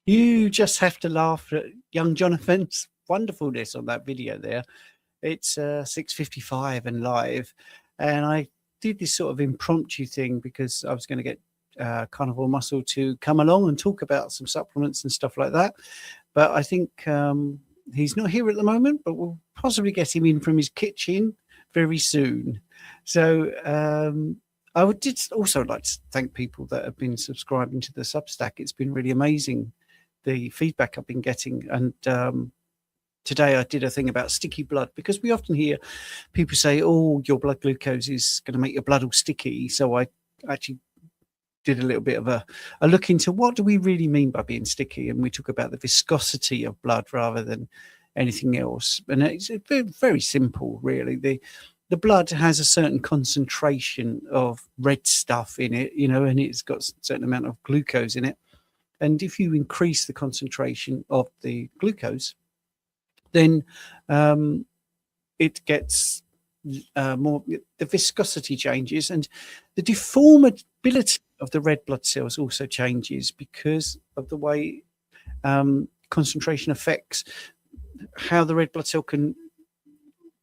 You just have to laugh at young Jonathan's wonderfulness on that video there. It's 6:55 and live, and I did this sort of impromptu thing because I was going to get Carnivore Muscle to come along and talk about some supplements and stuff like that. But I think he's not here at the moment, but we'll possibly get him in from his kitchen very soon. So I would also like to thank people that have been subscribing to the Substack. It's been really amazing, the feedback I've been getting. And today I did a thing about sticky blood, because we often hear people say, oh, your blood glucose is going to make your blood all sticky. So I actually did a little bit of a look into what do we really mean by being sticky. And we talk about the viscosity of blood rather than anything else. And it's very, very simple, really. The blood has a certain concentration of red stuff in it, and it's got a certain amount of glucose in it. And if you increase the concentration of the glucose, then it gets more, the viscosity changes, and the deformability of the red blood cells also changes because of the way concentration affects how the red blood cell can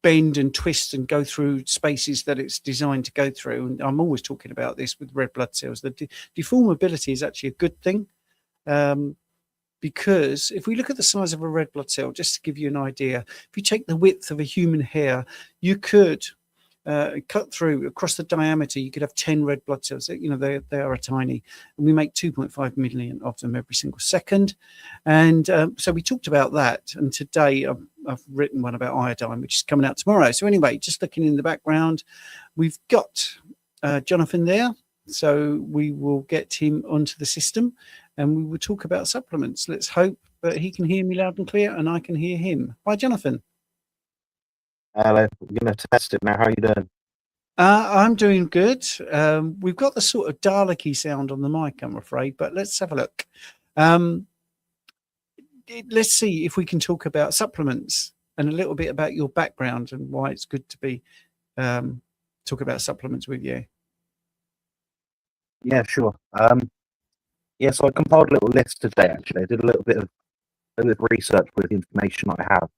bend and twist and go through spaces that it's designed to go through. And I'm always talking about this with red blood cells. The deformability is actually a good thing, because if we look at the size of a red blood cell, just to give you an idea, if you take the width of a human hair, you could cut through across the diameter, you could have 10 red blood cells. They are tiny, and we make 2.5 million of them every single second. And so we talked about that, and today I've written one about iodine, which is coming out tomorrow. So anyway, just looking in the background, we've got Jonathan there, so we will get him onto the system and we will talk about supplements. Let's hope that he can hear me loud and clear and I can hear him. Hi, Jonathan. Hello, we're going to test it now. How are you doing? I'm doing good. We've got the sort of Dalek-y sound on the mic, I'm afraid, but let's have a look. Let's see if we can talk about supplements and a little bit about your background and why it's good to be talk about supplements with you. Yeah, sure. So I compiled a little list today, actually. I did a little bit of research with the information I have.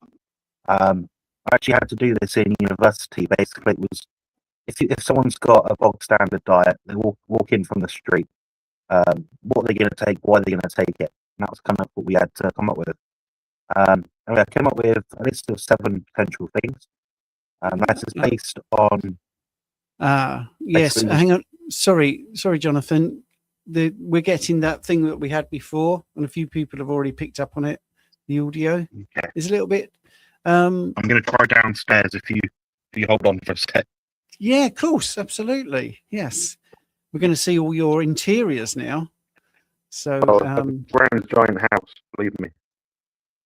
I actually had to do this in university. Basically, it was if someone's got a bog standard diet, they walk in from the street, what they're going to take, why they're going to take it. And that was kind of what we had to come up with. And I came up with a list of 7 potential things. That is based on... yes, hang on. Sorry, Jonathan. We're getting that thing that we had before, and a few people have already picked up on it. The audio is a little bit... I'm going to try downstairs if you hold on for a sec. Yeah, of course, absolutely. Yes, we're going to see all your interiors now. So, Brown's giant house, believe me.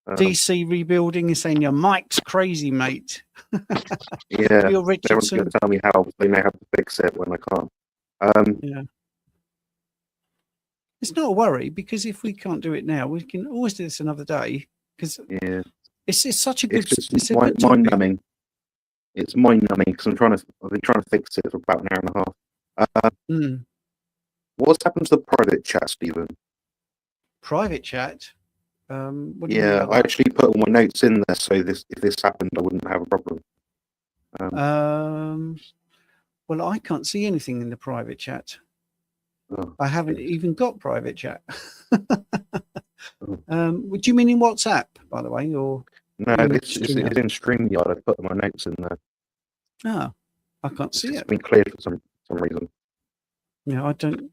DC Rebuilding is saying your mic's crazy, mate. Yeah, Bill everyone's Richardson. going to tell me how they may have to fix it when I can't. Yeah. It's not a worry, because if we can't do it now, we can always do this another day. Because it's such a good. It's mind-numbing. It's mind-numbing because I've been trying to fix it for about an hour and a half. What's happened to the private chat, Stephen? Private chat? What do you Yeah, mean? I actually put all my notes in there, so if this happened, I wouldn't have a problem. Well, I can't see anything in the private chat. Oh, I haven't even got private chat. Would you mean in WhatsApp, by the way, or no? It's in StreamYard. I put my notes in there. Oh, I can't see it. It's been cleared for some reason. Yeah, I don't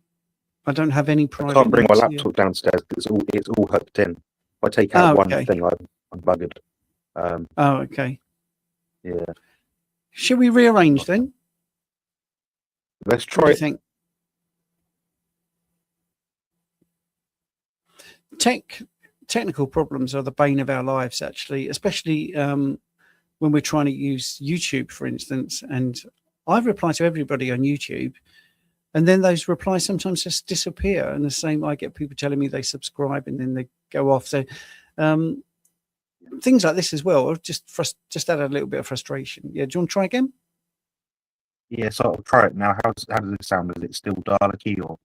have any private. I can't bring my laptop downstairs because it's all hooked in. If I take out one thing, I'm buggered. Okay. Yeah. Shall we rearrange then? Let's try. What do you think? Technical problems are the bane of our lives, actually, especially when we're trying to use YouTube, for instance. And I reply to everybody on YouTube, and then those replies sometimes just disappear. And the same, I get people telling me they subscribe and then they go off. So things like this as well just add a little bit of frustration. Yeah, do you want to try again? Yeah, so I'll try it now. How does it sound? Is it still Dalek-y or?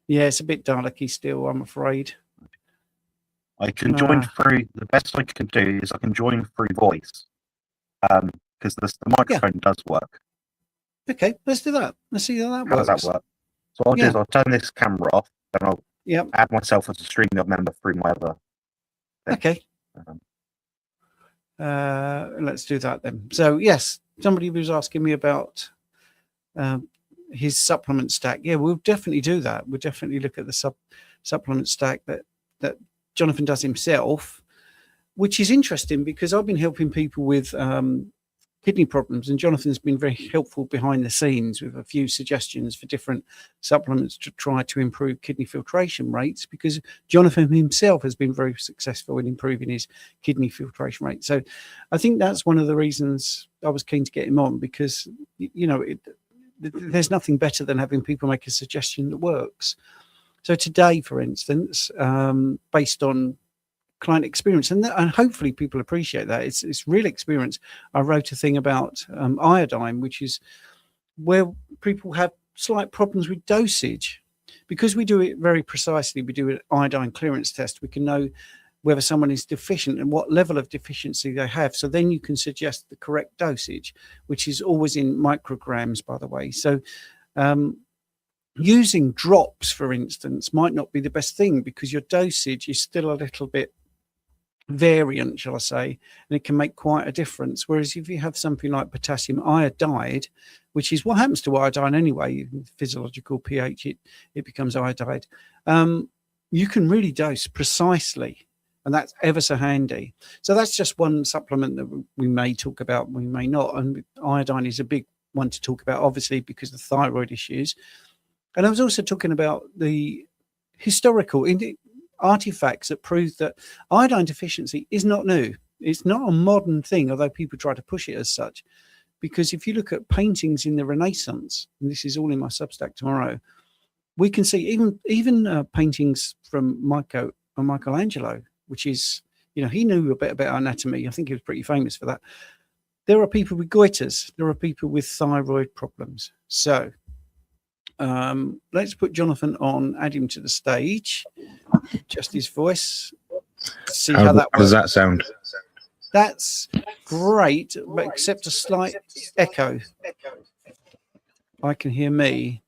Yeah, it's a bit Dalek-y still, I'm afraid. I can join through. The best I can do is I can join through voice, because the microphone does work. Okay, let's do that. Let's see how that How works. does that work? So what I'll do is I'll turn this camera off, and I'll add myself as a StreamYard member through my other thing. Okay. Let's do that then. So yes, somebody was asking me about his supplement stack. Yeah, we'll definitely do that. We'll definitely look at the supplement stack that Jonathan does himself, which is interesting because I've been helping people with kidney problems, and Jonathan's been very helpful behind the scenes with a few suggestions for different supplements to try to improve kidney filtration rates, because Jonathan himself has been very successful in improving his kidney filtration rate. So I think that's one of the reasons I was keen to get him on, because there's nothing better than having people make a suggestion that works. So today, for instance, based on client experience, and hopefully people appreciate that, it's real experience. I wrote a thing about iodine, which is where people have slight problems with dosage. Because we do it very precisely, we do an iodine clearance test, we can know whether someone is deficient and what level of deficiency they have. So then you can suggest the correct dosage, which is always in micrograms, by the way. So using drops, for instance, might not be the best thing, because your dosage is still a little bit variant, shall I say, and it can make quite a difference. Whereas if you have something like potassium iodide, which is what happens to iodine anyway, physiological pH, it becomes iodide, you can really dose precisely, and that's ever so handy. So that's just one supplement that we may talk about, we may not, and iodine is a big one to talk about, obviously, because of thyroid issues. And I was also talking about the historical artifacts that prove that iodine deficiency is not new. It's not a modern thing, although people try to push it as such. Because if you look at paintings in the Renaissance, and this is all in my Substack tomorrow, we can see even paintings from Michelangelo, which is, he knew a bit about anatomy. I think he was pretty famous for that. There are people with goiters. There are people with thyroid problems. So let's put Jonathan on, add him to the stage, just his voice, see how that works. How does that sound? That's great, but except a slight echo. I can hear me.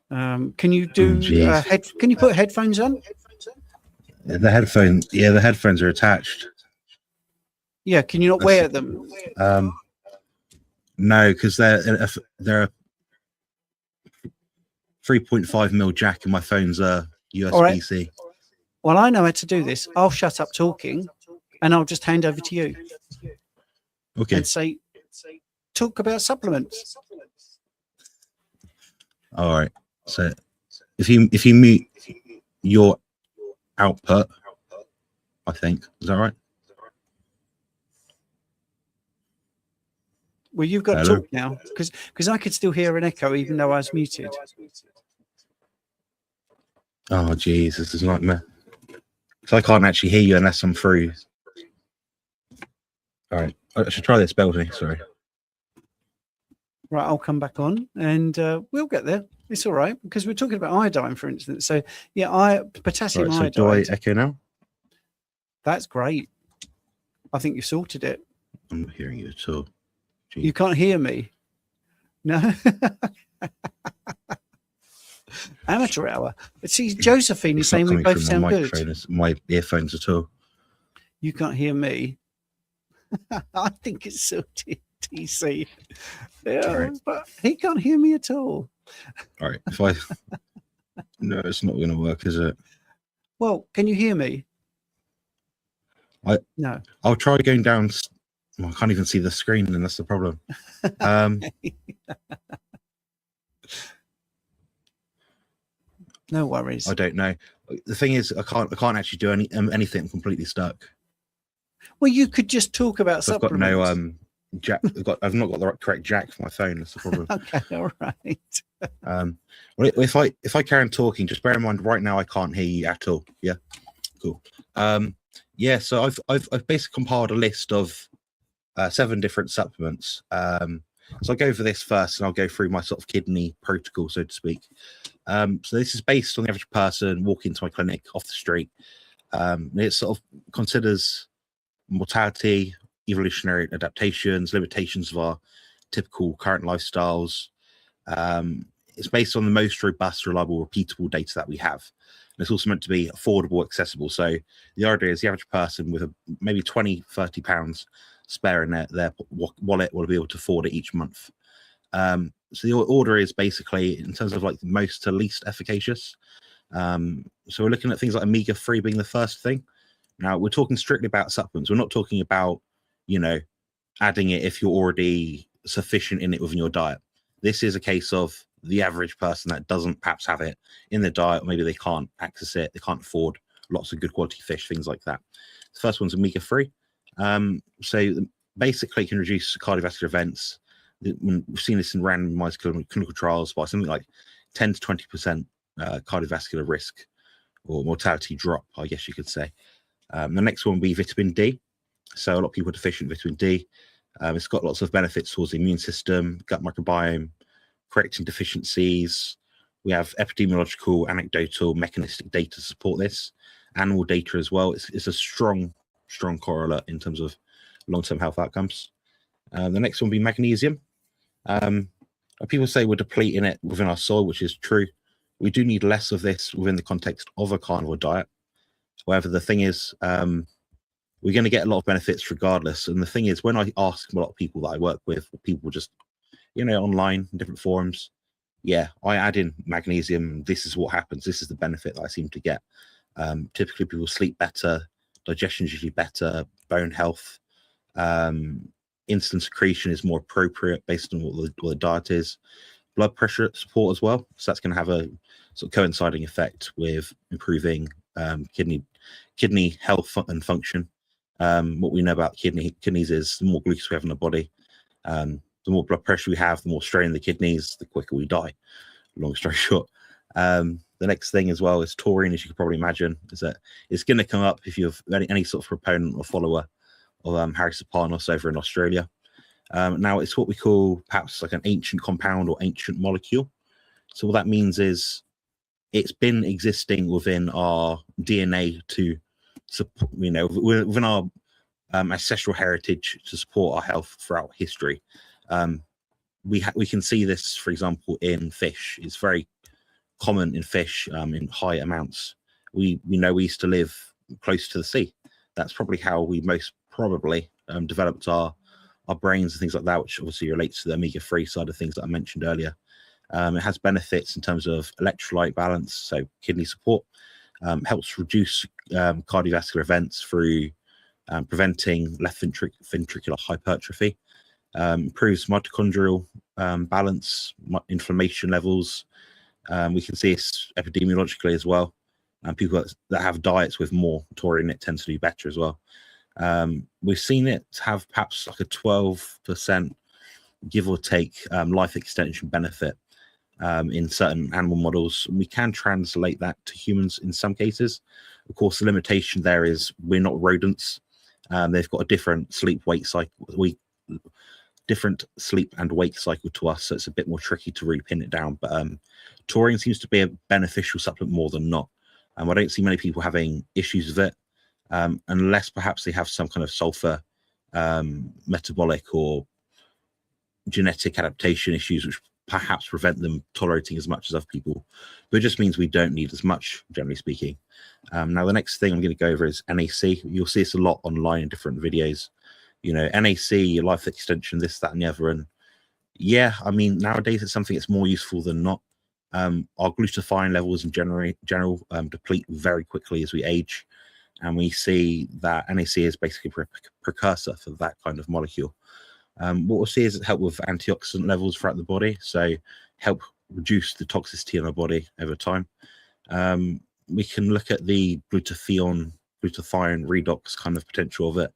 Can you do can you put headphones on? The headphones are attached. Yeah, can you not wear them? No, because they're a 3.5 mil jack, and my phone's a USB-C. Right. Well, I know how to do this. I'll shut up talking, and I'll just hand over to you. Okay. And say, talk about supplements. All right. So, if you mute your output, I think, is that right? Well, you've got to talk now, because I could still hear an echo even though I was muted. Oh, geez, this is a nightmare. So I can't actually hear you unless I'm through. All right, I should try this, Belty. Sorry. Right, I'll come back on, and we'll get there. It's all right, because we're talking about iodine, for instance. So, yeah, potassium iodide. So do I echo now? That's great. I think you sorted it. I'm not hearing you at all. Jeez. You can't hear me? No? Amateur hour. But see, Josephine is saying we both sound good. My earphones at all. You can't hear me? I think it's sorted, TC. Yeah, right. But he can't hear me at all. All right. No, it's not going to work, is it? Well, can you hear me? No. I'll try going down. I can't even see the screen, and that's the problem. No worries. I don't know. The thing is, I can't actually do anything. I'm completely stuck. Well, you could just talk about supplements. I've got no jack. I've not got the correct jack for my phone. That's the problem. Okay, all right. Well, if I carry on talking, just bear in mind right now I can't hear you at all. Yeah, cool. Yeah, so I've basically compiled a list of 7 different supplements. So I'll go over this first, and I'll go through my sort of kidney protocol, so to speak. So this is based on the average person walking to my clinic off the street. It sort of considers mortality, evolutionary adaptations, limitations of our typical current lifestyles. It's based on the most robust, reliable, repeatable data that we have. And it's also meant to be affordable, accessible. So the idea is the average person with maybe 20, 30 pounds spare in their wallet will be able to afford it each month. So the order is basically in terms of like most to least efficacious. So we're looking at things like omega-3 being the first thing. Now we're talking strictly about supplements. We're not talking about, adding it if you're already sufficient in it within your diet. This is a case of the average person that doesn't perhaps have it in their diet, or maybe they can't access it, they can't afford lots of good quality fish, things like that. The first one's omega-3. So basically it can reduce cardiovascular events. We've seen this in randomized clinical trials by something like 10 to 20% cardiovascular risk or mortality drop, I guess you could say. The next one would be vitamin D. So a lot of people are deficient in vitamin D. It's got lots of benefits towards the immune system, gut microbiome, correcting deficiencies. We have epidemiological, anecdotal, mechanistic data to support this. Animal data as well. It's a strong correlate in terms of long-term health outcomes. The next one would be magnesium. People say we're depleting it within our soil, which is true. We do need less of this within the context of a carnivore diet. However, the thing is, we're going to get a lot of benefits regardless. And the thing is, when I ask a lot of people that I work with, people just, online, different forums, I add in magnesium. This is what happens. This is the benefit that I seem to get. Typically, people sleep better, digestion is usually better, bone health, insulin secretion is more appropriate based on what the diet is. Blood pressure support as well. So that's going to have a sort of coinciding effect with improving kidney health and function. What we know about kidneys is the more glucose we have in the body, the more blood pressure we have, the more strain in the kidneys, the quicker we die. Long story short. The next thing as well is taurine, as you can probably imagine, is that it's going to come up if you're any sort of proponent or follower of Harry Sopanos over in Australia. Now it's what we call perhaps like an ancient compound or ancient molecule. So what that means is it's been existing within our DNA to support, within our ancestral heritage to support our health throughout history. We can see this, for example, in fish. It's very common in fish in high amounts. We know we used to live close to the sea. That's probably how we most probably developed our brains and things like that, which obviously relates to the omega-3 side of things that I mentioned earlier. It has benefits in terms of electrolyte balance, so kidney support, helps reduce cardiovascular events through preventing left ventricular hypertrophy, improves mitochondrial balance, inflammation levels. We can see this epidemiologically as well. People that have diets with more taurine in it tend to do better as well. We've seen it have perhaps like a 12%, give or take, life extension benefit in certain animal models. We can translate that to humans in some cases. Of course, the limitation there is we're not rodents. They've got a different sleep and wake cycle to us, so it's a bit more tricky to really pin it down. But taurine seems to be a beneficial supplement more than not. I don't see many people having issues with it, unless perhaps they have some kind of sulfur metabolic or genetic adaptation issues, which perhaps prevent them tolerating as much as other people. But it just means we don't need as much, generally speaking. Now, the next thing I'm going to go over is NAC. You'll see this a lot online in different videos. NAC, your life extension, this, that, and the other. And nowadays it's something that's more useful than not. Our glutathione levels in general deplete very quickly as we age. And we see that NAC is basically a precursor for that kind of molecule. What we'll see is it help with antioxidant levels throughout the body, so help reduce the toxicity in our body over time. We can look at the glutathione redox kind of potential of it.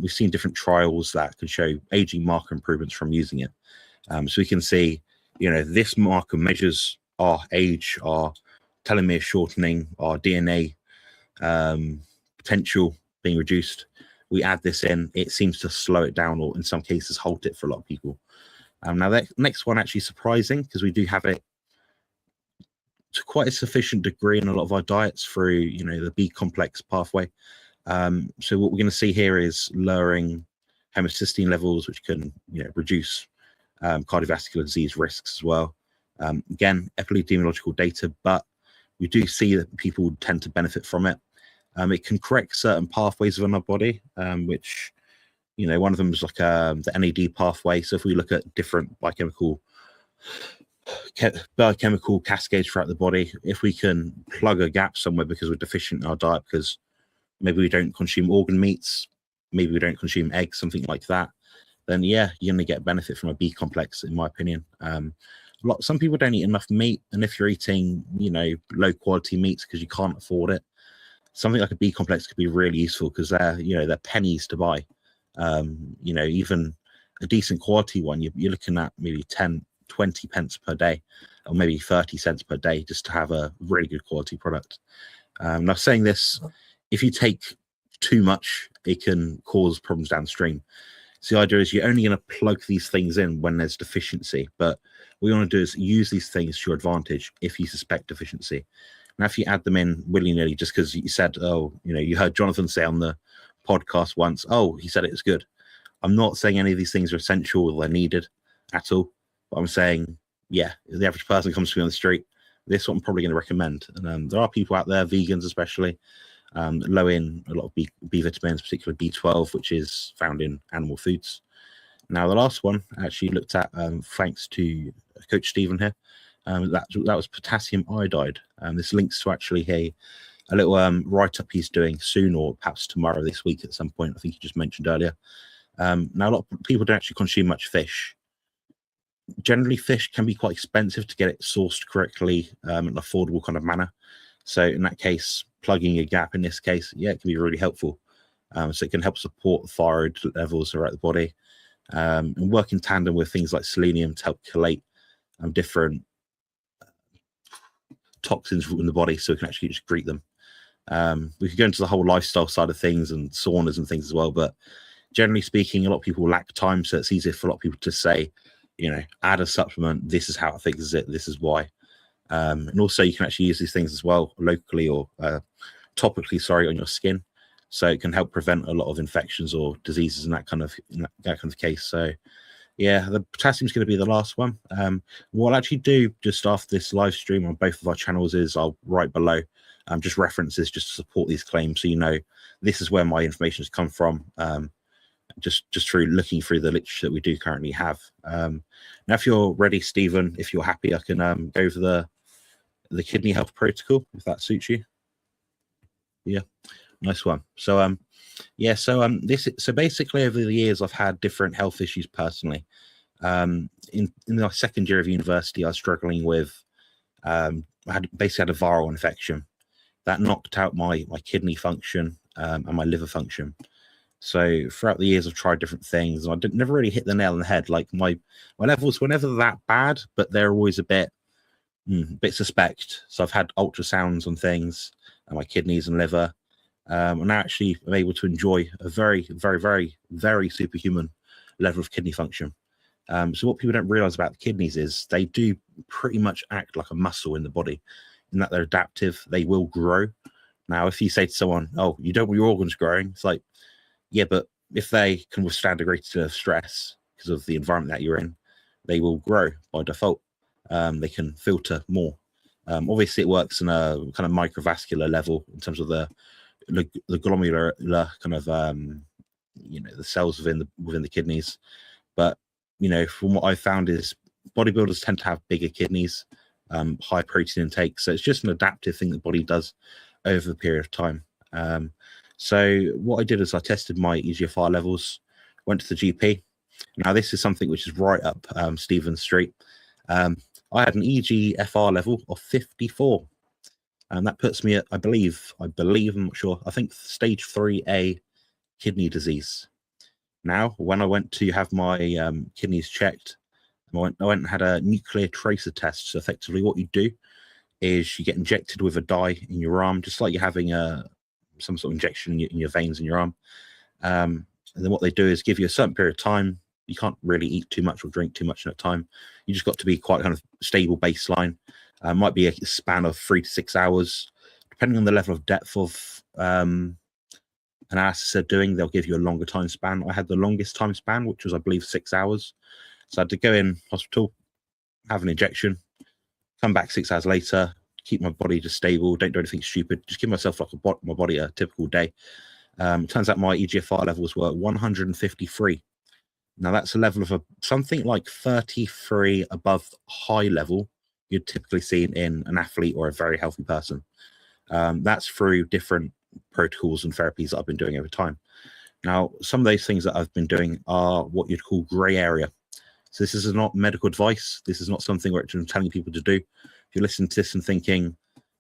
We've seen different trials that can show aging marker improvements from using it. So we can see, this marker measures our age, our telomere shortening, our DNA potential being reduced. We add this in, it seems to slow it down, or in some cases halt it for a lot of people. Now that next one actually surprising, because we do have it to quite a sufficient degree in a lot of our diets through, the B complex pathway. So what we're going to see here is lowering homocysteine levels, which can, reduce cardiovascular disease risks as well. Again, epidemiological data, but we do see that people tend to benefit from it. It can correct certain pathways within our body, which, one of them is like the NAD pathway. So if we look at different biochemical cascades throughout the body, if we can plug a gap somewhere because we're deficient in our diet, because maybe we don't consume organ meats, maybe we don't consume eggs, something like that, then yeah, you're going to get benefit from a B complex, in my opinion. Some people don't eat enough meat, and if you're eating, low quality meats because you can't afford it, something like a B complex could be really useful, because they're pennies to buy. Even a decent quality one, you're looking at maybe 10, 20 pence per day, or maybe 30 cents per day, just to have a really good quality product. Now, saying this, if you take too much, it can cause problems downstream. So the idea is you're only going to plug these things in when there's deficiency, but what you want to do is use these things to your advantage if you suspect deficiency. Now, if you add them in willy-nilly just because you said, you heard Jonathan say on the podcast once, he said it was good. I'm not saying any of these things are essential or they're needed at all, but I'm saying, yeah, if the average person comes to me on the street, this is what I'm probably going to recommend. And there are people out there, vegans especially, low in a lot of B vitamins, particularly B12, which is found in animal foods. Now, the last one I actually looked at, thanks to Coach Stephen here, that was potassium iodide. This links to actually a little write-up he's doing soon, or perhaps tomorrow, this week at some point. I think he just mentioned earlier. Now, a lot of people don't actually consume much fish. Generally, fish can be quite expensive to get it sourced correctly in an affordable kind of manner. So in that case, plugging a gap in this case, yeah, it can be really helpful. So it can help support the thyroid levels throughout the body, and work in tandem with things like selenium to help collate different toxins in the body, so we can actually excrete them. We could go into the whole lifestyle side of things and saunas and things as well, but generally speaking, a lot of people lack time, so it's easier for a lot of people to say, add a supplement, this is how it fixes it, this is why. And also you can actually use these things as well locally or topically, on your skin, so it can help prevent a lot of infections or diseases in that kind of case. So yeah, the potassium is going to be the last one. What I'll actually do just after this live stream on both of our channels is I'll write below just references just to support these claims, so this is where my information has come from, just through looking through the literature that we do currently have. Now, if you're ready, Stephen, if you're happy, I can go over the kidney health protocol, if that suits you. Yeah, nice one. So so basically over the years I've had different health issues personally. In my second year of university, I was struggling with I had a viral infection that knocked out my kidney function and my liver function. So throughout the years I've tried different things, and I never really hit the nail on the head. Like my levels were never that bad, but they're always a bit suspect. So I've had ultrasounds on things and my kidneys and liver, and now actually I'm able to enjoy a very, very, very, very superhuman level of kidney function. So what people don't realize about the kidneys is they do pretty much act like a muscle in the body, in that they're adaptive. They will grow. Now, if you say to someone, "Oh, you don't want your organs growing," it's like, yeah, but if they can withstand a greater deal of stress because of the environment that you're in, they will grow by default. They can filter more. Obviously, it works on a kind of microvascular level in terms of the glomerular kind of the cells within the kidneys. But from what I've found is bodybuilders tend to have bigger kidneys, high protein intake. So it's just an adaptive thing the body does over a period of time. So what I did is I tested my EGFR levels, went to the GP. Now this is something which is right up Stephen Street. I had an EGFR level of 54, and that puts me at, I believe, I'm not sure, I think stage 3A kidney disease. Now, when I went to have my kidneys checked, I went and had a nuclear tracer test. So effectively what you do is you get injected with a dye in your arm, just like you're having some sort of injection in your veins in your arm. And then what they do is give you a certain period of time. You can't really eat too much or drink too much at a time. You just got to be quite kind of stable baseline. Might be a span of 3 to 6 hours, depending on the level of depth of analysis they're doing. They'll give you a longer time span. I had the longest time span, which was, I believe, 6 hours. So I had to go in hospital, have an injection, come back 6 hours later, keep my body just stable, don't do anything stupid, just give myself like my body a typical day. Turns out my EGFR levels were 153. Now that's a level of something like 33 above high level you'd typically see in an athlete or a very healthy person. That's through different protocols and therapies that I've been doing over time. Now, some of those things that I've been doing are what you'd call gray area. So this is not medical advice. This is not something where I'm telling people to do. If you listen to this and thinking,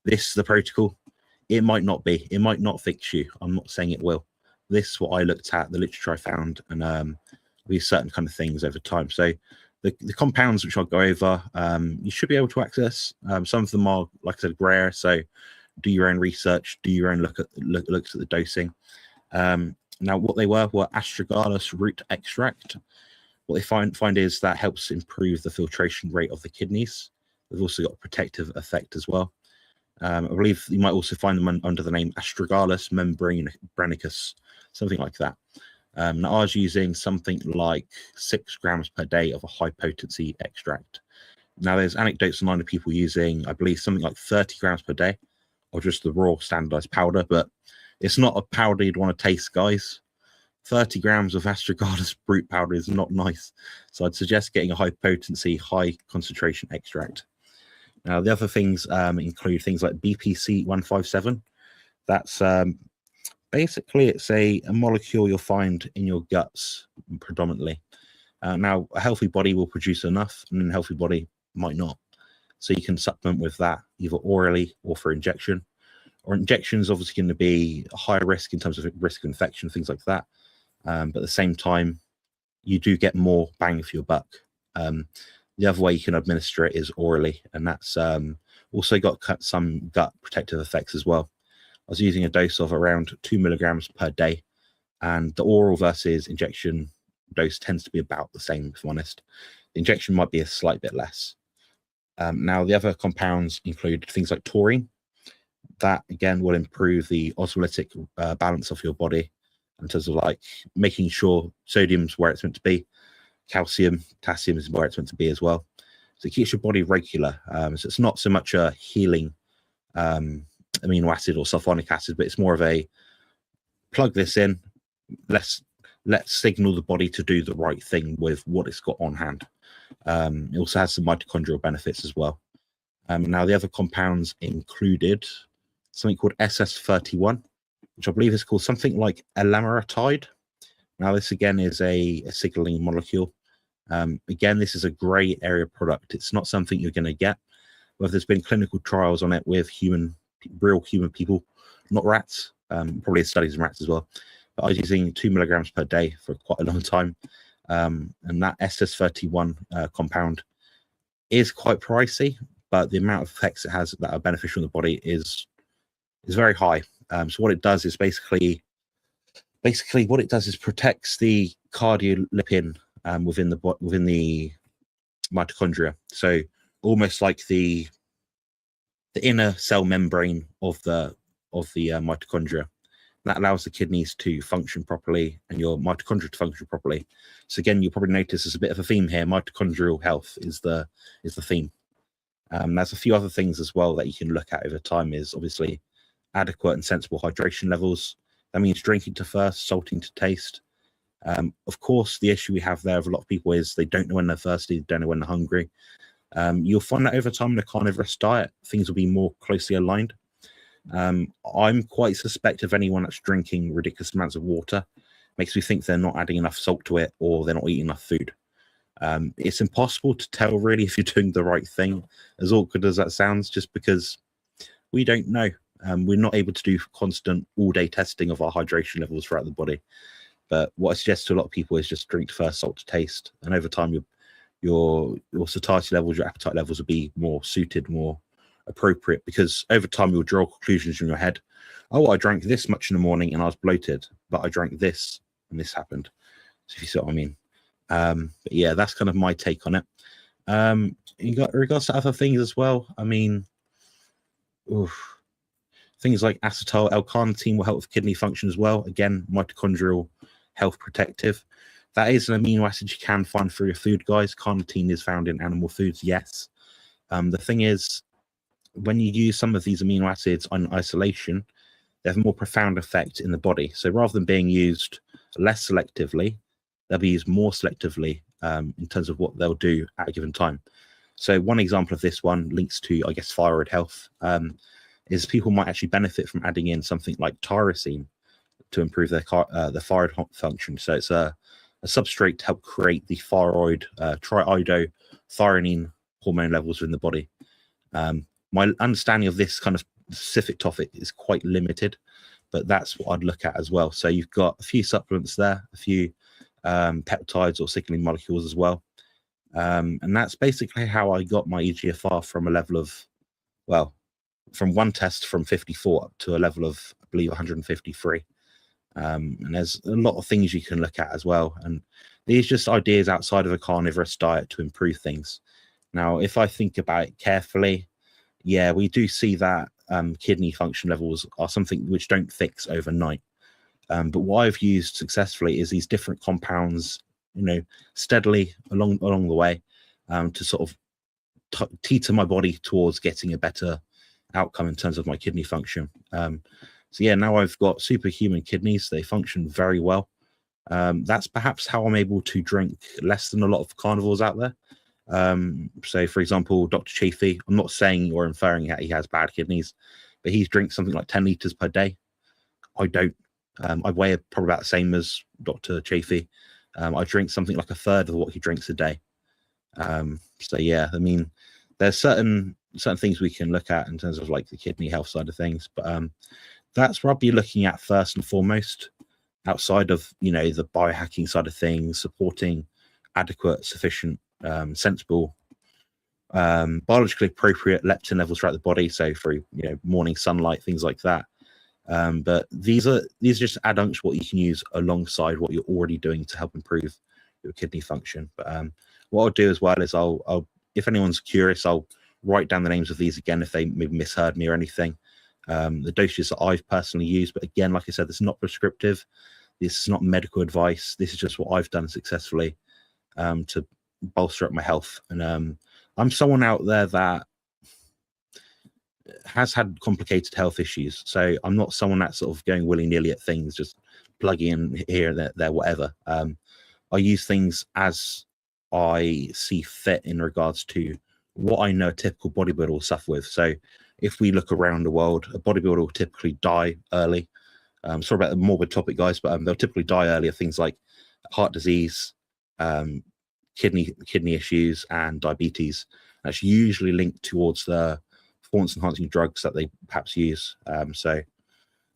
this is the protocol, it might not be. It might not fix you. I'm not saying it will. This is what I looked at, the literature I found, and these certain kind of things over time. So the compounds which I'll go over, you should be able to access. Some of them are, like I said, gray area. So do your own research, do your own looks at the dosing. Now, what they were astragalus root extract. What they find is that helps improve the filtration rate of the kidneys. They've also got a protective effect as well. I believe you might also find them under the name astragalus membranicus, something like that. Now, I was using something like 6 grams per day of a high potency extract. Now, there's anecdotes online of people using, I believe, something like 30 grams per day, or just the raw standardized powder, but it's not a powder you'd want to taste, guys. 30 grams of astragalus root powder is not nice. So I'd suggest getting a high potency, high concentration extract. Now, the other things include things like BPC 157. That's basically, it's a molecule you'll find in your guts predominantly. Now, a healthy body will produce enough, and a healthy body might not. So you can supplement with that either orally or for injection. Or injection is obviously going to be a higher risk in terms of risk of infection, things like that. But at the same time, you do get more bang for your buck. The other way you can administer it is orally, and that's also got some gut protective effects as well. I was using a dose of around 2 milligrams per day, and the oral versus injection dose tends to be about the same, if I'm honest. The injection might be a slight bit less. Now, the other compounds include things like taurine. That, again, will improve the osmolytic balance of your body in terms of like making sure sodium's where it's meant to be, calcium, potassium is where it's meant to be as well. So it keeps your body regular. So it's not so much a healing amino acid or sulfonic acid, but it's more of a plug this in, let's signal the body to do the right thing with what it's got on hand. It also has some mitochondrial benefits as well. Now, the other compounds included something called SS31, which I believe is called something like elamaritide. Now, this again is a signaling molecule. Again, this is a gray area product. It's not something you're going to get. Whether there's been clinical trials on it with real human people, not rats, probably studies in rats as well. But I was using 2 milligrams per day for quite a long time. And that SS31 compound is quite pricey, but the amount of effects it has that are beneficial in the body is very high. So what it does is basically what it does is protects the cardiolipin within the mitochondria. So almost like the inner cell membrane of the mitochondria. That allows the kidneys to function properly and your mitochondria to function properly. So again, you'll probably notice there's a bit of a theme here. Mitochondrial health is the theme. There's a few other things as well that you can look at over time. Is obviously adequate and sensible hydration levels. That means drinking to thirst, salting to taste. Of course, the issue we have there with a lot of people is they don't know when they're thirsty, they don't know when they're hungry. You'll find that over time in a carnivorous diet, things will be more closely aligned. I'm quite suspect of anyone that's drinking ridiculous amounts of water. Makes me think they're not adding enough salt to it or they're not eating enough food. It's impossible to tell really if you're doing the right thing, as awkward as that sounds, just because we don't know. We're not able to do constant all-day testing of our hydration levels throughout the body. But what I suggest to a lot of people is just drink to first, salt to taste. And over time, your satiety levels, your appetite levels will be more suited, more appropriate, because over time you'll draw conclusions in your head. Oh, I drank this much in the morning and I was bloated, but I drank this and this happened. So if you see what I mean. But yeah, that's kind of my take on it. In regards to other things as well, I mean, things like acetyl L-carnitine will help with kidney function as well. Again, mitochondrial health protective. That is an amino acid you can find through your food, guys. Carnitine is found in animal foods, yes. The thing is, when you use some of these amino acids on isolation, they have a more profound effect in the body. So rather than being used less selectively, they'll be used more selectively in terms of what they'll do at a given time. So one example of this one links to, I guess, thyroid health, is people might actually benefit from adding in something like tyrosine to improve their thyroid function. So it's a substrate to help create the thyroid triiodothyronine hormone levels in the body. My understanding of this kind of specific topic is quite limited, but that's what I'd look at as well. So you've got a few supplements there, a few peptides or signaling molecules as well. And that's basically how I got my EGFR from a level of, well, from one test from 54 up to a level of, I believe, 153. And there's a lot of things you can look at as well. And these just ideas outside of a carnivorous diet to improve things. Now, if I think about it carefully, yeah, we do see that kidney function levels are something which don't fix overnight. But what I've used successfully is these different compounds, steadily along the way to sort of teeter my body towards getting a better outcome in terms of my kidney function. So yeah, now I've got superhuman kidneys. They function very well. That's perhaps how I'm able to drink less than a lot of carnivores out there. So for example, Dr. Chafee, I'm not saying or inferring that he has bad kidneys, but he drinks something like 10 liters per day. I don't. I weigh probably about the same as Dr. Chafee. I drink something like a third of what he drinks a day. So yeah, I mean, there's certain things we can look at in terms of like the kidney health side of things, but that's what I'll be looking at first and foremost, outside of the biohacking side of things, supporting adequate, sufficient, sensible, biologically appropriate leptin levels throughout the body, so through morning sunlight, things like that. But these are just adjuncts what you can use alongside what you're already doing to help improve your kidney function. But what I'll do as well is I'll if anyone's curious, I'll write down the names of these again if they maybe misheard me or anything. The dosages that I've personally used, but again, like I said, this is not prescriptive. This is not medical advice. This is just what I've done successfully to bolster up my health. And I'm someone out there that has had complicated health issues, so I'm not someone that's sort of going willy-nilly at things, just plugging in here and there, whatever. I use things as I see fit in regards to what I know a typical bodybuilder will suffer with. So if we look around the world, a bodybuilder will typically die early. Sorry about the morbid topic, guys, but they'll typically die early of things like heart disease, kidney issues, and diabetes. That's usually linked towards the performance enhancing drugs that they perhaps use. So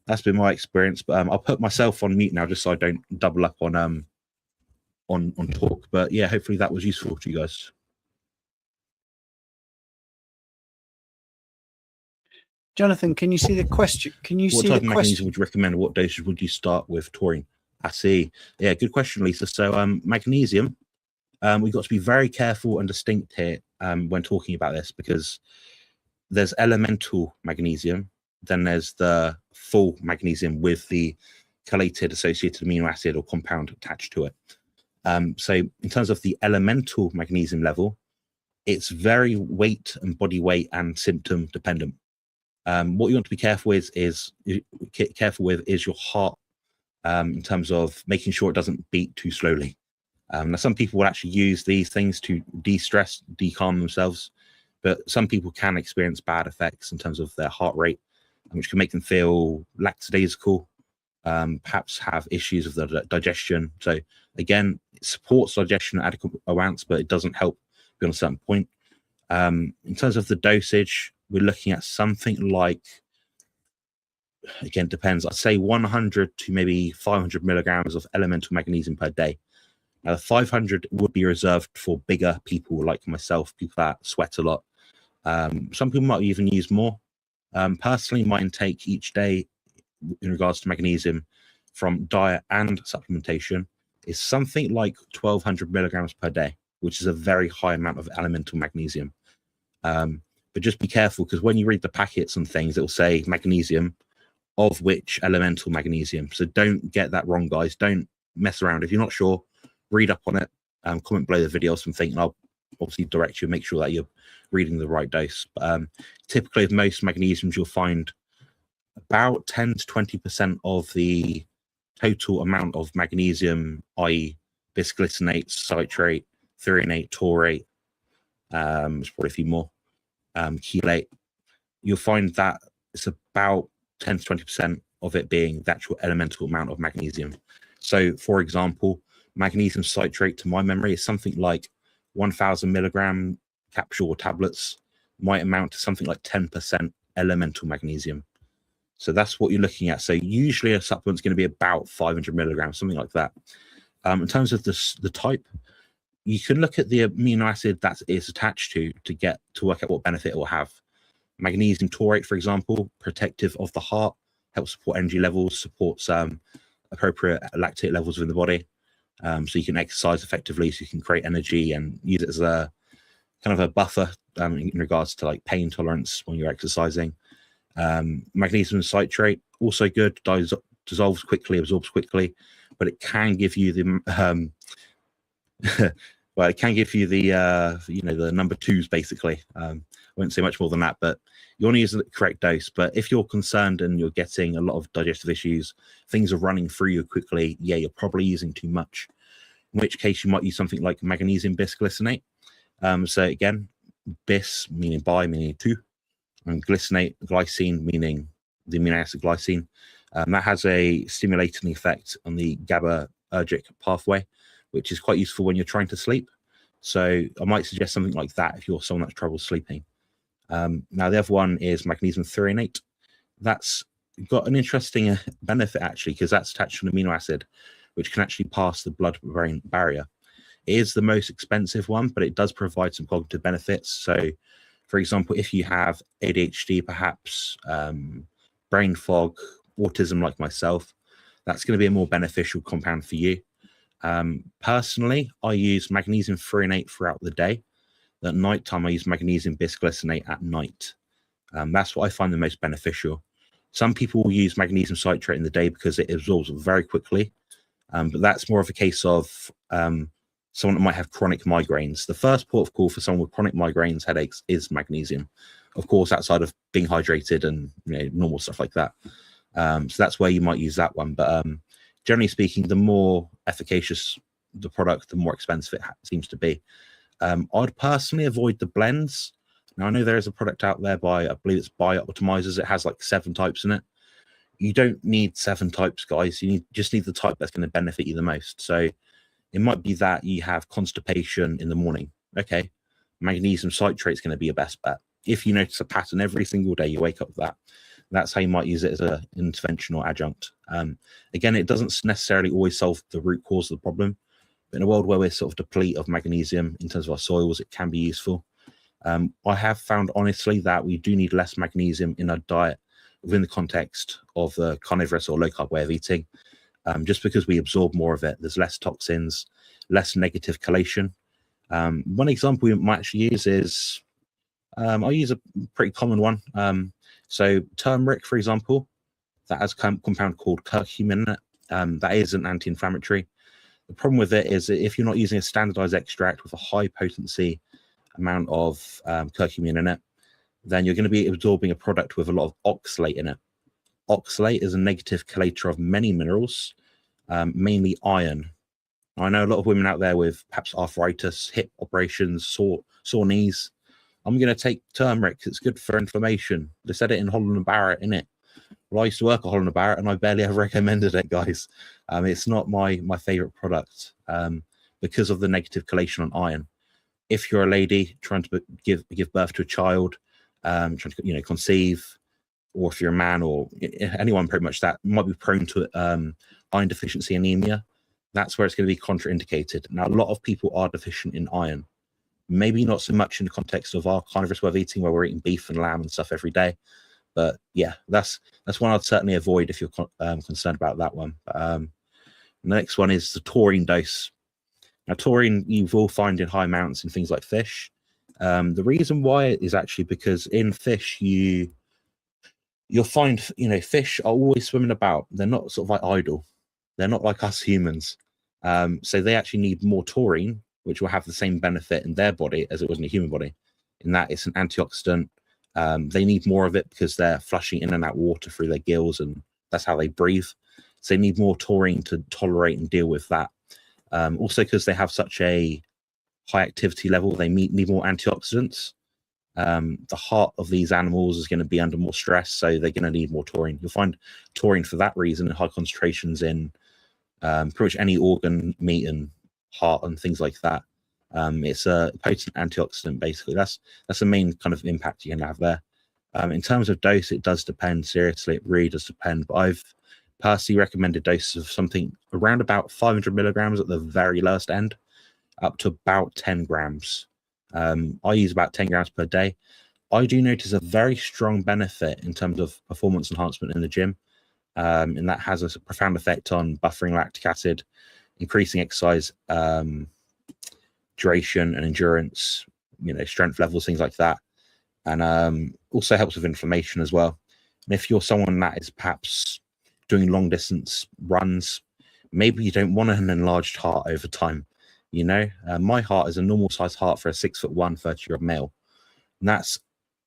that's been my experience. But I'll put myself on mute now just so I don't double up on talk. But yeah, hopefully that was useful to you guys. Jonathan, can you see the question? Can you What see type the of magnesium question? would you recommend? What dosage would you start with taurine? I see. Yeah, good question, Lisa. So magnesium, we've got to be very careful and distinct here when talking about this, because there's elemental magnesium, then there's the full magnesium with the chelated associated amino acid or compound attached to it. So in terms of the elemental magnesium level, it's very weight and body weight and symptom dependent. What you want to be careful with is your heart, in terms of making sure it doesn't beat too slowly. Now, some people will actually use these things to de-stress, de-calm themselves, but some people can experience bad effects in terms of their heart rate, which can make them feel lackadaisical, perhaps have issues with the digestion. So again, it supports digestion at adequate amounts, but it doesn't help beyond a certain point. In terms of the dosage, we're looking at something like, again, depends, I'd say 100 to maybe 500 milligrams of elemental magnesium per day. Now, 500 would be reserved for bigger people like myself, people that sweat a lot. Some people might even use more. Personally, my intake each day in regards to magnesium from diet and supplementation is something like 1200 milligrams per day. which is a very high amount of elemental magnesium. But just be careful, because when you read the packets and things, it will say magnesium, of which elemental magnesium. So don't get that wrong, guys. Don't mess around. If you're not sure, read up on it. Comment below the video or something, and I'll obviously direct you and make sure that you're reading the right dose. But typically, with most magnesiums, you'll find about 10 to 20% of the total amount of magnesium, i.e. bisglycinate, citrate, threonate, taurate, there's probably a few more, chelate. You'll find that it's about 10 to 20% of it being the actual elemental amount of magnesium. So, for example, magnesium citrate, to my memory, is something like 1,000 milligram capsule or tablets might amount to something like 10% elemental magnesium. So that's what you're looking at. So usually a supplement's going to be about 500 milligrams, something like that. In terms of the type, you can look at the amino acid that it's attached to get to work out what benefit it will have. Magnesium taurate, for example, protective of the heart, helps support energy levels, supports appropriate lactate levels within the body. So you can exercise effectively, so you can create energy and use it as a kind of a buffer in regards to like pain tolerance when you're exercising. Magnesium citrate, also good, dissolves quickly, absorbs quickly, but it can give you the well, it can give you the the number twos basically. I won't say much more than that, but you want to use the correct dose. But if you're concerned and you're getting a lot of digestive issues, things are running through you quickly, yeah, you're probably using too much, in which case you might use something like magnesium bisglycinate. So again, bis meaning bi, meaning two, and glycinate, glycine, meaning the amino acid glycine. That has a stimulating effect on the GABAergic pathway, which is quite useful when you're trying to sleep. So I might suggest something like that if you're someone that's trouble sleeping. Now, the other one is magnesium threonate. That's got an interesting benefit, actually, because that's attached to an amino acid, which can actually pass the blood-brain barrier. It is the most expensive one, but it does provide some cognitive benefits. So, for example, if you have ADHD, perhaps brain fog, autism like myself, that's going to be a more beneficial compound for you. Personally, I use magnesium threonate throughout the day. At night time, I use magnesium bisglycinate at night. That's what I find the most beneficial. Some people will use magnesium citrate in the day because it absorbs very quickly, but that's more of a case of someone that might have chronic migraines. The first port of call for someone with chronic migraines, headaches, is magnesium. Of course, outside of being hydrated and normal stuff like that. So that's where you might use that one. But generally speaking, the more efficacious the product, the more expensive it seems to be. I'd personally avoid the blends. Now, I know there is a product out there by, I believe it's Biooptimizers. It has like 7 types in it. You don't need 7 types, guys. You just need the type that's going to benefit you the most. So it might be that you have constipation in the morning. Okay, magnesium citrate is going to be your best bet. If you notice a pattern every single day, you wake up with that. That's how you might use it as an intervention or adjunct. Again, it doesn't necessarily always solve the root cause of the problem. But in a world where we're sort of deplete of magnesium in terms of our soils, it can be useful. I have found, honestly, that we do need less magnesium in our diet within the context of the carnivorous or low-carb way of eating. Just because we absorb more of it, there's less toxins, less negative chelation. One example we might actually use is, I'll use a pretty common one. So turmeric, for example, that has a compound called curcumin in it. That is an anti-inflammatory. The problem with it is that if you're not using a standardized extract with a high potency amount of curcumin in it, then you're going to be absorbing a product with a lot of oxalate in it. Oxalate is a negative chelator of many minerals, mainly iron. I know a lot of women out there with perhaps arthritis, hip operations, sore knees. I'm going to take turmeric. It's good for inflammation. They said it in Holland & Barrett, innit? Well, I used to work at Holland & Barrett, and I barely ever recommended it, guys. It's not my favorite product because of the negative chelation on iron. If you're a lady trying to give birth to a child, trying to conceive, or if you're a man or anyone pretty much that might be prone to iron deficiency anemia, that's where it's going to be contraindicated. Now, a lot of people are deficient in iron. Maybe not so much in the context of our carnivorous way of eating, where we're eating beef and lamb and stuff every day. But yeah, that's one I'd certainly avoid if you're concerned about that one. The next one is the taurine dose. Now, taurine you will find in high amounts in things like fish. The reason why is actually because in fish you'll find, fish are always swimming about. They're not sort of like idle. They're not like us humans. So they actually need more taurine, which will have the same benefit in their body as it was in a human body, in that it's an antioxidant. They need more of it because they're flushing in and out water through their gills, and that's how they breathe. So they need more taurine to tolerate and deal with that. Also, because they have such a high activity level, they need more antioxidants. The heart of these animals is going to be under more stress, so they're going to need more taurine. You'll find taurine for that reason in high concentrations in pretty much any organ, meat, and heart, and things like that. It's a potent antioxidant, basically. That's the main kind of impact you can have there. In terms of dose, it does depend. Seriously, it really does depend. But I've personally recommended doses of something around about 500 milligrams at the very lowest end, up to about 10 grams. I use about 10 grams per day. I do notice a very strong benefit in terms of performance enhancement in the gym, and that has a profound effect on buffering lactic acid, increasing exercise duration and endurance, strength levels, things like that, and also helps with inflammation as well. And if you're someone that is perhaps doing long distance runs, maybe you don't want an enlarged heart over time. My heart is a normal size heart for a 6'1", 30-year-old male, and that's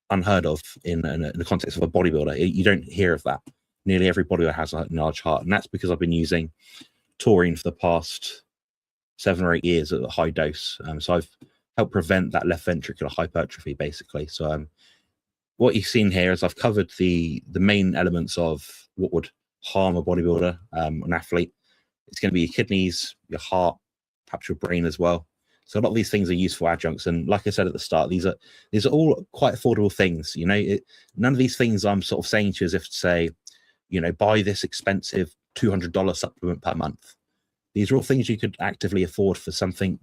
unheard of in the context of a bodybuilder. You don't hear of that. Nearly every bodybuilder has a large heart, and that's because I've been using taurine for the past 7 or 8 years at a high dose. So I've helped prevent that left ventricular hypertrophy, basically. So what you've seen here is I've covered the main elements of what would harm a bodybuilder, an athlete. It's going to be your kidneys, your heart, perhaps your brain as well. So a lot of these things are useful adjuncts, and like I said at the start, these are all quite affordable things. None of these things I'm sort of saying to you as if to say, buy this expensive $200 supplement per month. These are all things you could actively afford for something,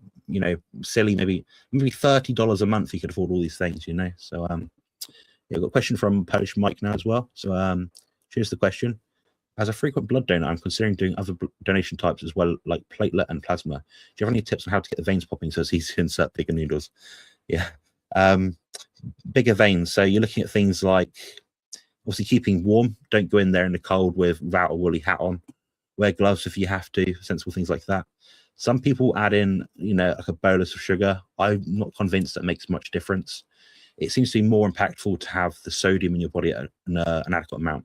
silly, maybe $30 a month. You could afford all these things, So yeah, I've got a question from Polish Mike now as well. So here's the question. As a frequent blood donor, I'm considering doing other donation types as well, like platelet and plasma. Do you have any tips on how to get the veins popping so it's easy to insert bigger needles? Yeah. Bigger veins. So you're looking at things like, obviously, keeping warm. Don't go in there in the cold without a woolly hat on. Wear gloves if you have to, sensible things like that. Some people add in, like a bolus of sugar. I'm not convinced that makes much difference. It seems to be more impactful to have the sodium in your body at an adequate amount.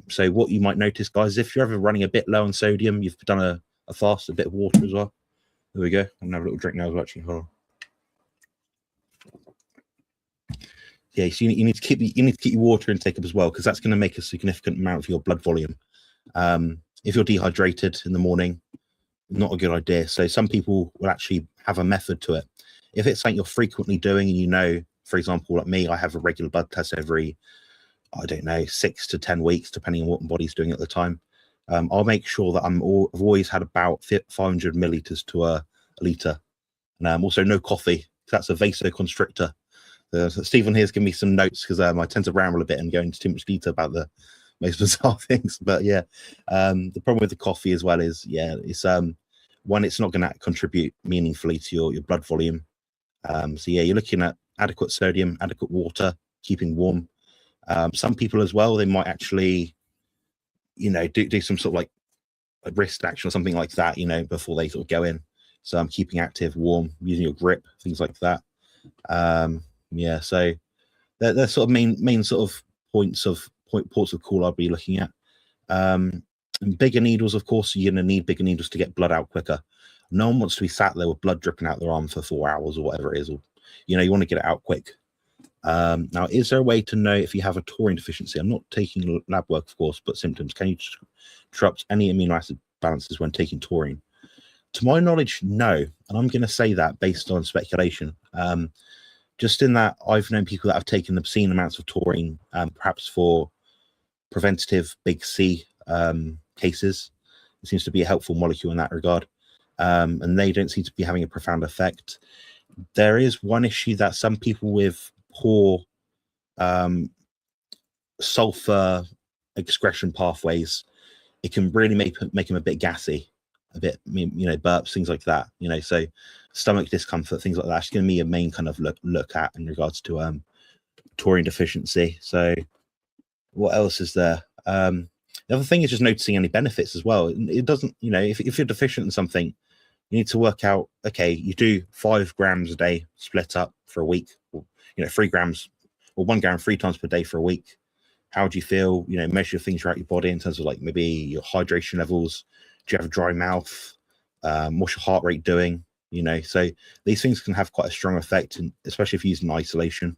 So what you might notice, guys, if you're ever running a bit low on sodium, you've done a fast, a bit of water as well. There we go. I'm gonna have a little drink now as well, actually. Hold on. Yeah, so you need to keep your water intake up as well, because that's going to make a significant amount of your blood volume. If you're dehydrated in the morning, not a good idea. So some people will actually have a method to it. If it's something you're frequently doing, and for example, like me, I have a regular blood test every, I don't know, 6 to 10 weeks, depending on what my body's doing at the time. I'll make sure that I've always had about 500 milliliters to a liter. And also no coffee. That's a vasoconstrictor. So Stephen here's giving me some notes because I tend to ramble a bit and go into too much detail about the most bizarre things. But yeah, the problem with the coffee as well is, it's one, it's not going to contribute meaningfully to your blood volume. So yeah, you're looking at adequate sodium, adequate water, keeping warm. Some people as well, they might actually, do some sort of like a wrist action or something like that, before they sort of go in. So I'm keeping active, warm, using your grip, things like that. Yeah, so they're sort of main sort of ports of call I'll be looking at. And bigger needles, of course, you're going to need bigger needles to get blood out quicker. No one wants to be sat there with blood dripping out their arm for 4 hours or whatever it is, or you want to get it out quick. Now, is there a way to know if you have a taurine deficiency? I'm not taking lab work, of course, but symptoms. Can you disrupt any amino acid balances when taking taurine? To my knowledge, no. And I'm going to say that based on speculation. Just in that I've known people that have taken obscene amounts of taurine, perhaps for preventative big C cases. It seems to be a helpful molecule in that regard. And they don't seem to be having a profound effect. There is one issue that some people with poor sulfur excretion pathways, it can really make them a bit gassy. a bit, burps, things like that. So stomach discomfort, things like that. That's going to be a main kind of look at in regards to taurine deficiency. So what else is there? The other thing is just noticing any benefits as well. It doesn't, if you're deficient in something, you need to work out, okay, you do 5 grams a day split up for a week, or 3 grams or 1 gram 3 times per day for a week. How do you feel? Measure things throughout your body in terms of like maybe your hydration levels. Do you have a dry mouth? What's your heart rate doing? So these things can have quite a strong effect, and especially if you use in isolation.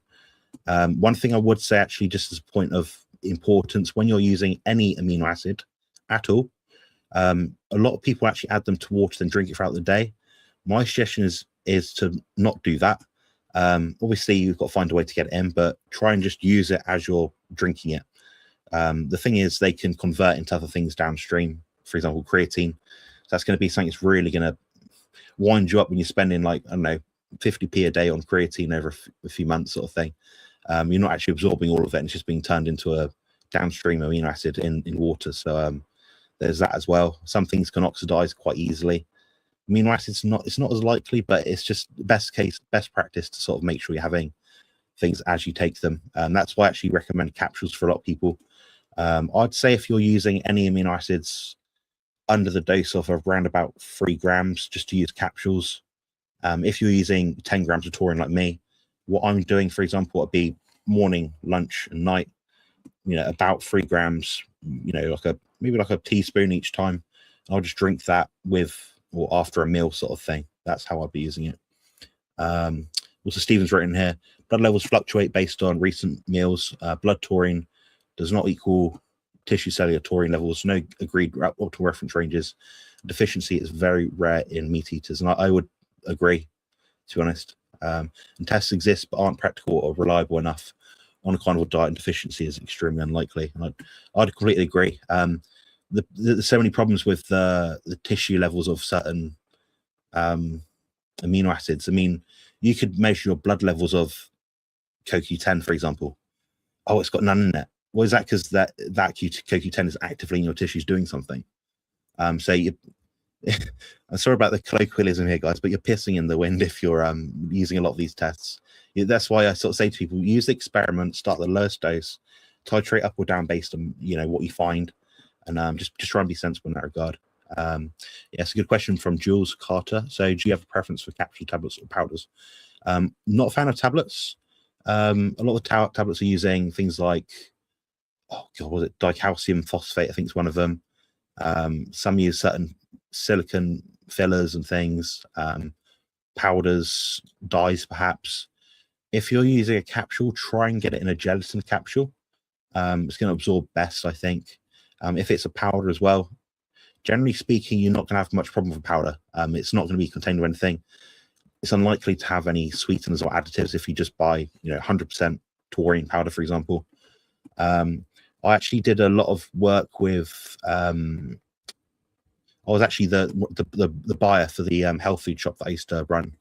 One thing I would say, actually, just as a point of importance, when you're using any amino acid at all, a lot of people actually add them to water and drink it throughout the day. My suggestion is to not do that. Obviously, you've got to find a way to get it in, but try and just use it as you're drinking it. The thing is, they can convert into other things downstream. For example, creatine. So that's going to be something that's really going to wind you up when you're spending, like, I don't know, 50p a day on creatine over a few months, sort of thing. You're not actually absorbing all of it, and it's just being turned into a downstream amino acid in water. So there's that as well. Some things can oxidize quite easily. Amino acids, it's not as likely, but it's just best practice to sort of make sure you're having things as you take them. That's why I actually recommend capsules for a lot of people. I'd say if you're using any amino acids under the dose of around about 3 grams, just to use capsules. If you're using 10 grams of taurine like me, what I'm doing, for example, would be morning, lunch, and night. About 3 grams. Maybe like a teaspoon each time. I'll just drink that with or after a meal, sort of thing. That's how I'd be using it. Also, Stephen's written here: blood levels fluctuate based on recent meals. Blood taurine does not equal tissue cellular taurine levels. No agreed optimal reference ranges. Deficiency is very rare in meat eaters, and I would agree, to be honest. And tests exist but aren't practical or reliable enough on a carnivore diet, and deficiency is extremely unlikely. And I'd completely agree. There's so many problems with the tissue levels of certain amino acids. I mean, you could measure your blood levels of CoQ10, for example. Oh, it's got none in it. Well, is that because that CoQ10 is actively in your tissues doing something? So you I'm sorry about the colloquialism here, guys, but you're pissing in the wind if you're using a lot of these tests. That's why I sort of say to people, use the experiment, start the lowest dose, titrate up or down based on what you find, and just try and be sensible in that regard. It's a good question from Jules Carter. So, do you have a preference for capsule tablets or powders? Not a fan of tablets. A lot of the tablets are using things like, was it dicalcium phosphate? I think it's one of them. Some use certain silicon fillers and things, powders, dyes, perhaps. If you're using a capsule, try and get it in a gelatin capsule. It's going to absorb best, I think. If it's a powder as well, generally speaking, you're not going to have much problem with powder. It's not going to be contained with anything. It's unlikely to have any sweeteners or additives if you just buy, 100% taurine powder, for example. I actually did a lot of work with. I was actually the buyer for the health food shop that I used to run.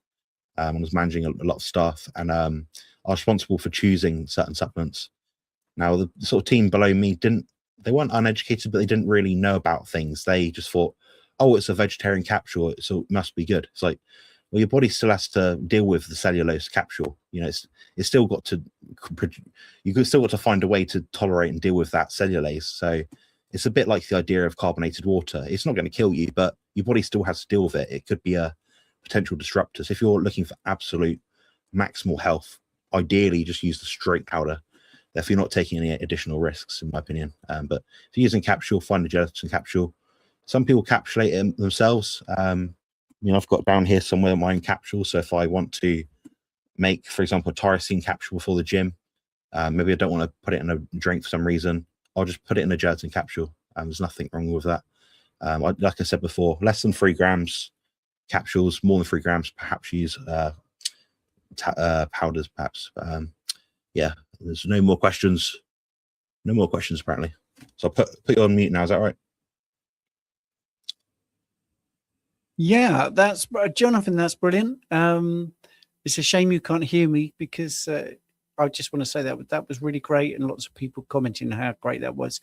I was managing a lot of staff, and I was responsible for choosing certain supplements. Now, the sort of team below me they weren't uneducated, but they didn't really know about things. They just thought, oh, it's a vegetarian capsule, so it must be good. It's like, well, your body still has to deal with the cellulose capsule. It's still got to, you've still got to find a way to tolerate and deal with that cellulase. So it's a bit like the idea of carbonated water. It's not going to kill you, but your body still has to deal with it. It could be a potential disruptor. So if you're looking for absolute maximal health, ideally just use the straight powder. If you're not taking any additional risks, in my opinion. But if you're using capsule, find a gelatin capsule. Some people capsulate it themselves. I've got down here somewhere my own capsule. So if I want to make, for example, a tyrosine capsule before the gym, maybe I don't want to put it in a drink for some reason, I'll just put it in a gelatin capsule. There's nothing wrong with that. Like I said before, less than 3 grams capsules, more than 3 grams, perhaps use powders, perhaps. There's no more questions. No more questions, apparently. So I'll put you on mute now. Is that right? Yeah, that's Jonathan. That's brilliant. It's a shame you can't hear me because I just want to say that was really great, and lots of people commenting how great that was.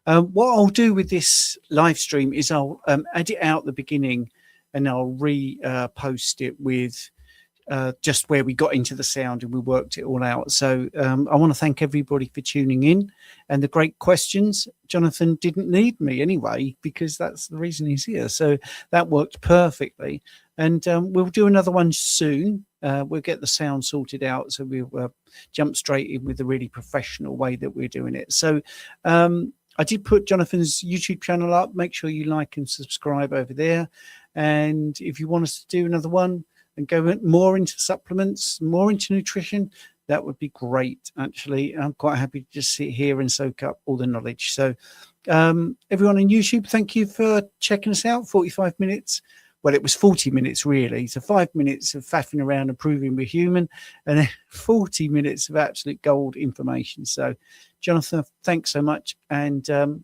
What I'll do with this live stream is I'll edit out the beginning, and I'll post it with just where we got into the sound and we worked it all out. So I want to thank everybody for tuning in and the great questions. Jonathan didn't need me anyway, because that's the reason he's here. So that worked perfectly. And we'll do another one soon. We'll get the sound sorted out. So we'll jump straight in with the really professional way that we're doing it. So I did put Jonathan's YouTube channel up. Make sure you like and subscribe over there. And if you want us to do another one and go more into supplements, more into nutrition, that would be great, actually. I'm quite happy to just sit here and soak up all the knowledge. So everyone on YouTube, thank you for checking us out. 45 minutes. Well, it was 40 minutes, really. So 5 minutes of faffing around and proving we're human, and then 40 minutes of absolute gold information. So, Jonathan, thanks so much. And I'm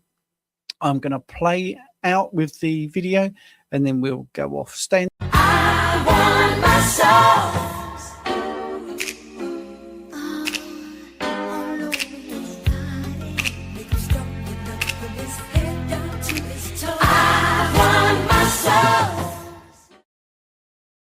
going to play out with the video, and then we'll go off. Stay in. I want myself.